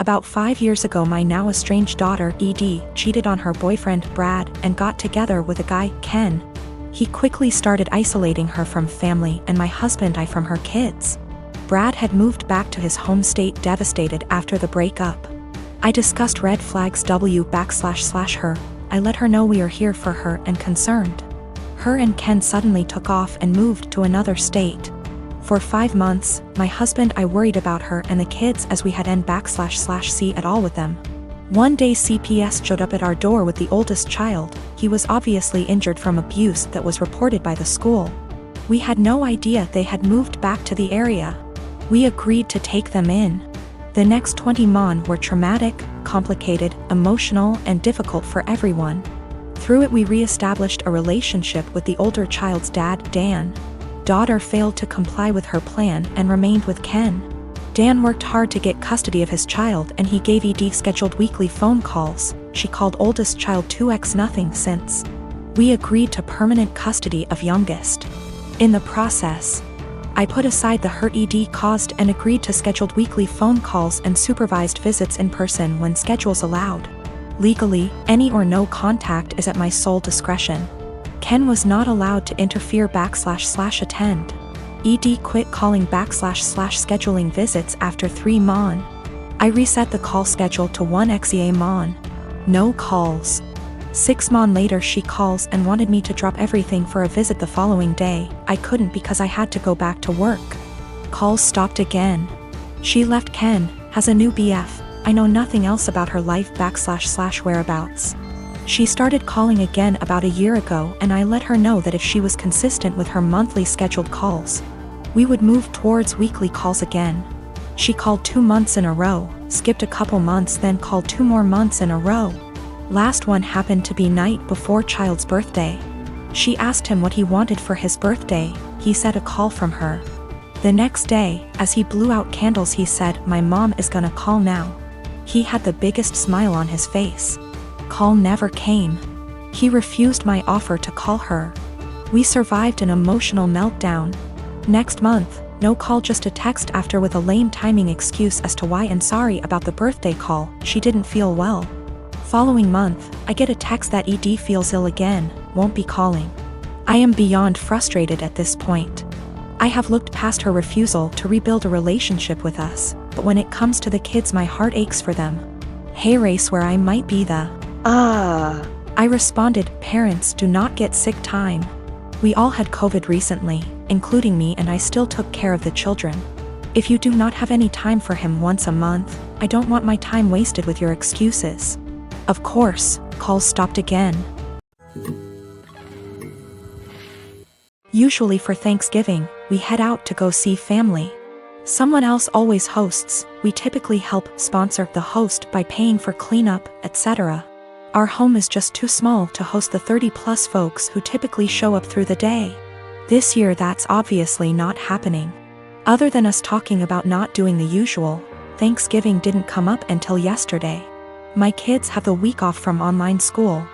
About 5 years ago, my now estranged daughter, Ed, cheated on her boyfriend, Brad, and got together with a guy, Ken. He quickly started isolating her from family and my husband and I from her kids. Brad had moved back to his home state devastated after the breakup. I discussed red flags her. I let her know we are here for her and concerned. Her and Ken suddenly took off and moved to another state. For 5 months, my husband and I worried about her and the kids as we had n//c at all with them. One day CPS showed up at our door with the oldest child. He was obviously injured from abuse that was reported by the school. We had no idea they had moved back to the area. We agreed to take them in. The next 20 months were traumatic, complicated, emotional, and difficult for everyone. Through it we re-established a relationship with the older child's dad, Dan. Daughter failed to comply with her plan and remained with Ken. Dan worked hard to get custody of his child and he gave Ed scheduled weekly phone calls. She called oldest child 2x nothing since. We agreed to permanent custody of youngest. In the process, I put aside the hurt Ed caused and agreed to scheduled weekly phone calls and supervised visits in person when schedules allowed. Legally, any or no contact is at my sole discretion. Ken was not allowed to interfere //attend. Ed quit calling //scheduling visits after 3 months. I reset the call schedule to 1 month. No calls. 6 months later she calls and wanted me to drop everything for a visit the following day. I couldn't because I had to go back to work. Calls stopped again. She left Ken, has a new BF. I know nothing else about her life / whereabouts. She started calling again about a year ago and I let her know that if she was consistent with her monthly scheduled calls, we would move towards weekly calls again. She called 2 months in a row, skipped a couple months, then called 2 more months in a row. Last one happened to be night before child's birthday. She asked him what he wanted for his birthday. He said a call from her. The next day, as he blew out candles, he said, "My mom is gonna call now." He had the biggest smile on his face. Call never came. He refused my offer to call her. We survived an emotional meltdown. Next month, no call, just a text after with a lame timing excuse as to why and sorry about the birthday call, she didn't feel well. Following month, I get a text that Ed feels ill again, won't be calling. I am beyond frustrated at this point. I have looked past her refusal to rebuild a relationship with us, but when it comes to the kids my heart aches for them. Hey race where I might be the I responded, parents do not get sick time. We all had COVID recently, including me, and I still took care of the children. If you do not have any time for him once a month, I don't want my time wasted with your excuses. Of course, calls stopped again. Usually for Thanksgiving, we head out to go see family. Someone else always hosts. We typically help sponsor the host by paying for cleanup, etc. Our home is just too small to host the 30+ folks who typically show up through the day. This year that's obviously not happening. Other than us talking about not doing the usual, Thanksgiving didn't come up until yesterday. My kids have the week off from online school,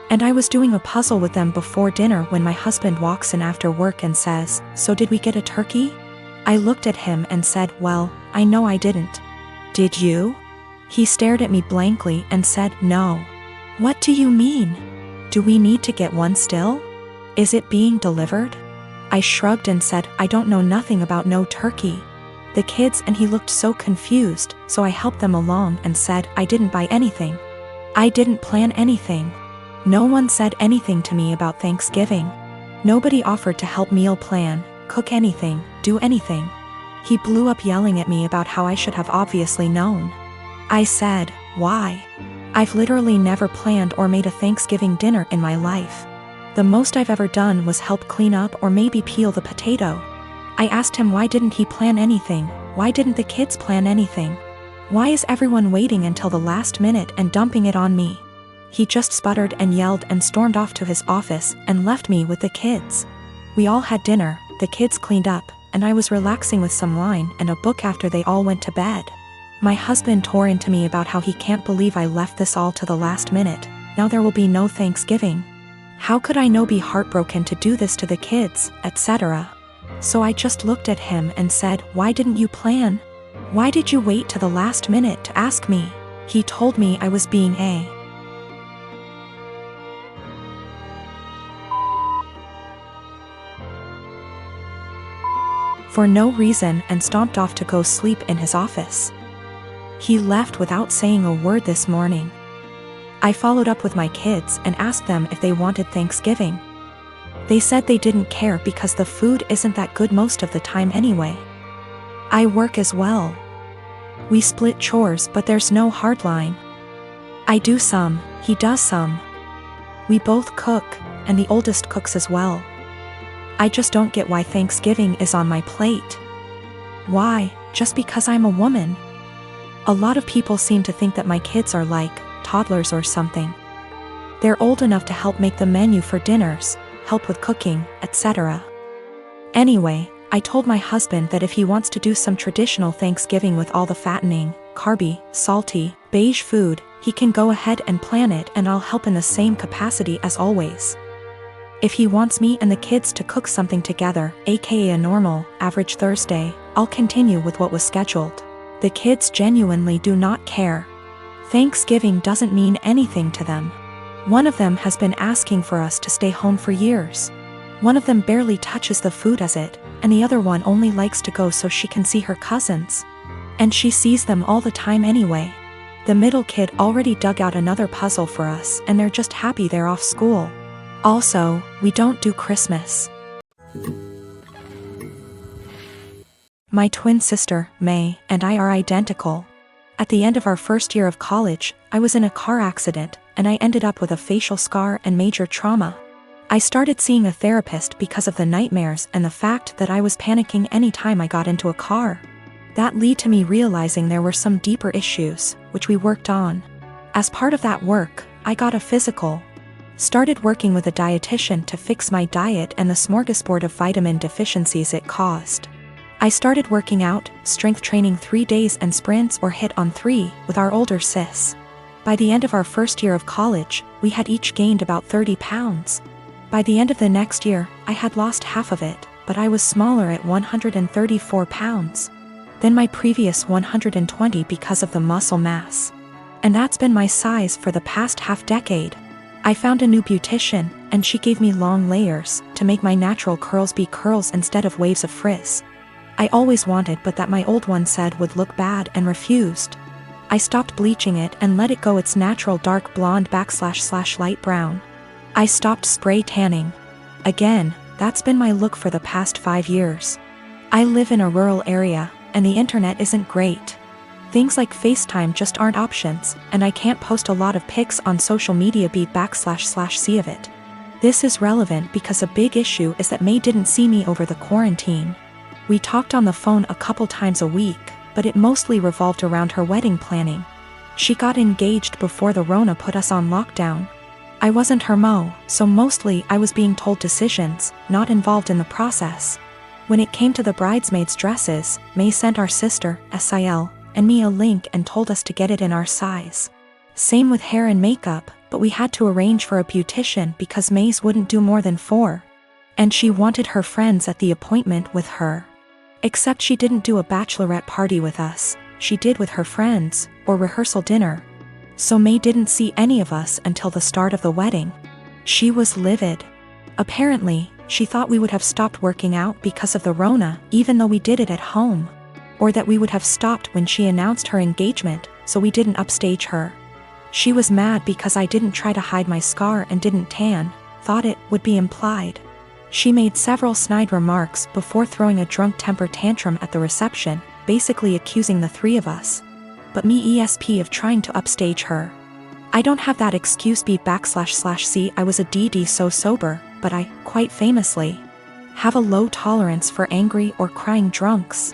and I was doing a puzzle with them before dinner when my husband walks in after work and says, "So did we get a turkey?" I looked at him and said, "Well, I know I didn't." "Did you?" He stared at me blankly and said, "No." "What do you mean? Do we need to get one still? Is it being delivered?" I shrugged and said, "I don't know nothing about no turkey." The kids and he looked so confused, so I helped them along and said, "I didn't buy anything. I didn't plan anything. No one said anything to me about Thanksgiving. Nobody offered to help meal plan, cook anything, do anything." He blew up yelling at me about how I should have obviously known. I said, "Why? I've literally never planned or made a Thanksgiving dinner in my life. The most I've ever done was help clean up or maybe peel the potato." I asked him why didn't he plan anything, why didn't the kids plan anything? Why is everyone waiting until the last minute and dumping it on me? He just sputtered and yelled and stormed off to his office and left me with the kids. We all had dinner, the kids cleaned up, and I was relaxing with some wine and a book after they all went to bed. My husband tore into me about how he can't believe I left this all to the last minute. Now there will be no Thanksgiving. How could I be heartbroken to do this to the kids, etc. So I just looked at him and said, "Why didn't you plan? Why did you wait to the last minute to ask me? He told me I was being a for no reason and stomped off to go sleep in his office. He left without saying a word this morning. I followed up with my kids and asked them if they wanted Thanksgiving. They said they didn't care because the food isn't that good most of the time anyway. I work as well. We split chores, but there's no hard line. I do some, he does some. We both cook, and the oldest cooks as well. I just don't get why Thanksgiving is on my plate. Why, just because I'm a woman? A lot of people seem to think that my kids are like toddlers or something. They're old enough to help make the menu for dinners, help with cooking, etc. Anyway, I told my husband that if he wants to do some traditional Thanksgiving with all the fattening, carby, salty, beige food, he can go ahead and plan it and I'll help in the same capacity as always. If he wants me and the kids to cook something together, aka a normal, average Thursday, I'll continue with what was scheduled. The kids genuinely do not care. Thanksgiving doesn't mean anything to them. One of them has been asking for us to stay home for years. One of them barely touches the food as it, and the other one only likes to go so she can see her cousins. And she sees them all the time anyway. The middle kid already dug out another puzzle for us and they're just happy they're off school. Also, we don't do Christmas. My twin sister, May, and I are identical. At the end of our first year of college, I was in a car accident, and I ended up with a facial scar and major trauma. I started seeing a therapist because of the nightmares and the fact that I was panicking any time I got into a car. That led to me realizing there were some deeper issues, which we worked on. As part of that work, I got a physical. Started working with a dietitian to fix my diet and the smorgasbord of vitamin deficiencies it caused. I started working out, strength training 3 days and sprints or hit on 3 with our older sis. By the end of our first year of college, we had each gained about 30 pounds. By the end of the next year, I had lost half of it, but I was smaller at 134 pounds than my previous 120 because of the muscle mass. And that's been my size for the past half decade. I found a new beautician, and she gave me long layers to make my natural curls be curls instead of waves of frizz. I always wanted but that my old one said would look bad and refused. I stopped bleaching it and let it go its natural dark blonde / light brown. I stopped spray tanning. Again, that's been my look for the past 5 years. I live in a rural area, and the internet isn't great. Things like FaceTime just aren't options, and I can't post a lot of pics on social media / see of it. This is relevant because a big issue is that May didn't see me over the quarantine. We talked on the phone a couple times a week, but it mostly revolved around her wedding planning. She got engaged before the Rona put us on lockdown. I wasn't her mo, so mostly I was being told decisions, not involved in the process. When it came to the bridesmaids' dresses, May sent our sister, Sil, and me a link and told us to get it in our size. Same with hair and makeup, but we had to arrange for a beautician because May's wouldn't do more than 4. And she wanted her friends at the appointment with her. Except she didn't do a bachelorette party with us, she did with her friends, or rehearsal dinner. So May didn't see any of us until the start of the wedding. She was livid. Apparently, she thought we would have stopped working out because of the Rona, even though we did it at home. Or that we would have stopped when she announced her engagement, so we didn't upstage her. She was mad because I didn't try to hide my scar and didn't tan, thought it would be implied. She made several snide remarks before throwing a drunk temper tantrum at the reception, basically accusing the 3 of us. But me ESP of trying to upstage her. I don't have that excuse / see I was a DD so sober, but I, quite famously, have a low tolerance for angry or crying drunks.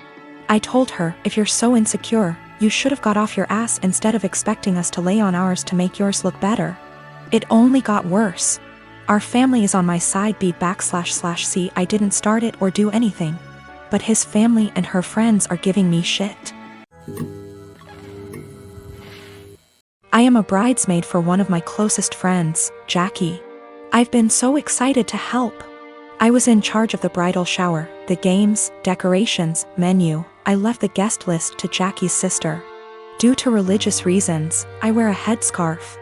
I told her, if you're so insecure, you should have got off your ass instead of expecting us to lay on ours to make yours look better. It only got worse. Our family is on my side / see I didn't start it or do anything. But his family and her friends are giving me shit. I am a bridesmaid for one of my closest friends, Jackie. I've been so excited to help. I was in charge of the bridal shower, the games, decorations, menu. I left the guest list to Jackie's sister. Due to religious reasons, I wear a headscarf.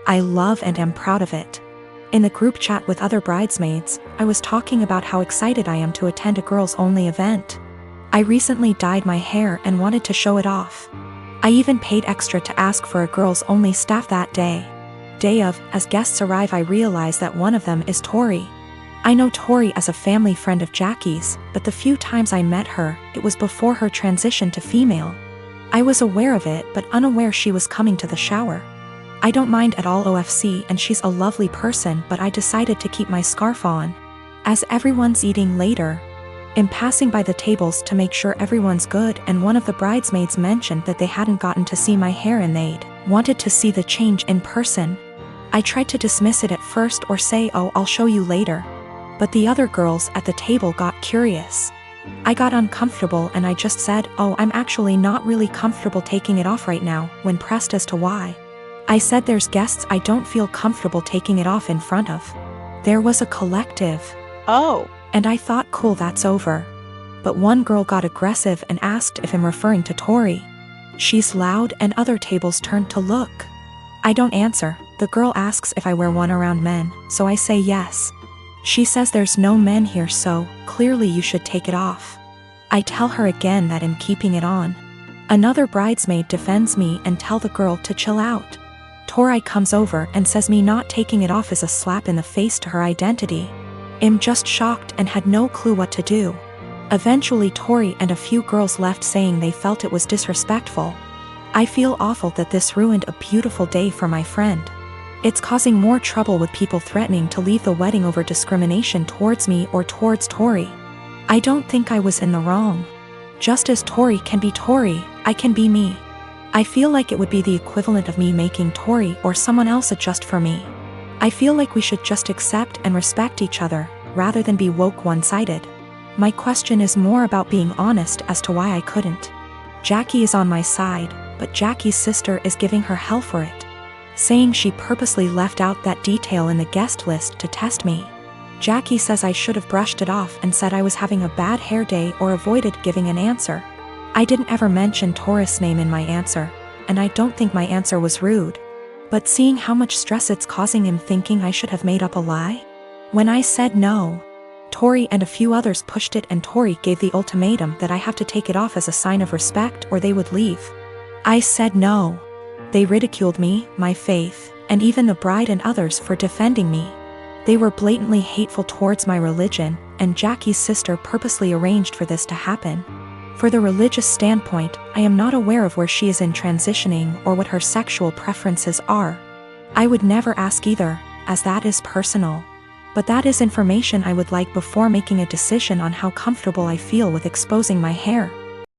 I love and am proud of it. In the group chat with other bridesmaids, I was talking about how excited I am to attend a girls-only event. I recently dyed my hair and wanted to show it off. I even paid extra to ask for a girls-only staff that day. Day of, as guests arrive, I realize that one of them is Tori. I know Tori as a family friend of Jackie's, but the few times I met her, it was before her transition to female. I was aware of it but unaware she was coming to the shower. I don't mind at all OFC and she's a lovely person, but I decided to keep my scarf on. As everyone's eating later, I'm passing by the tables to make sure everyone's good, and one of the bridesmaids mentioned that they hadn't gotten to see my hair and they'd wanted to see the change in person. I tried to dismiss it at first or say, "Oh, I'll show you later." But the other girls at the table got curious. I got uncomfortable and I just said, "Oh, I'm actually not really comfortable taking it off right now," when pressed as to why. I said there's guests I don't feel comfortable taking it off in front of. There was a collective "Oh." And I thought, cool, that's over. But one girl got aggressive and asked if I'm referring to Tori. She's loud and other tables turned to look. I don't answer. The girl asks if I wear one around men, so I say yes. She says there's no men here, so clearly you should take it off. I tell her again that I'm keeping it on. Another bridesmaid defends me and tell the girl to chill out. Tori comes over and says me not taking it off is a slap in the face to her identity. I'm just shocked and had no clue what to do. Eventually Tori and a few girls left saying they felt it was disrespectful. I feel awful that this ruined a beautiful day for my friend. It's causing more trouble with people threatening to leave the wedding over discrimination towards me or towards Tori. I don't think I was in the wrong. Just as Tori can be Tori, I can be me. I feel like it would be the equivalent of me making Tori or someone else adjust for me. I feel like we should just accept and respect each other, rather than be woke one-sided. My question is more about being honest as to why I couldn't. Jackie is on my side, but Jackie's sister is giving her hell for it, saying she purposely left out that detail in the guest list to test me. Jackie says I should have brushed it off and said I was having a bad hair day or avoided giving an answer. I didn't ever mention Tori's name in my answer, and I don't think my answer was rude. But seeing how much stress it's causing him, thinking I should have made up a lie? When I said no, Tori and a few others pushed it and Tori gave the ultimatum that I have to take it off as a sign of respect or they would leave. I said no. They ridiculed me, my faith, and even the bride and others for defending me. They were blatantly hateful towards my religion, and Jackie's sister purposely arranged for this to happen. For the religious standpoint, I am not aware of where she is in transitioning or what her sexual preferences are. I would never ask either, as that is personal. But that is information I would like before making a decision on how comfortable I feel with exposing my hair.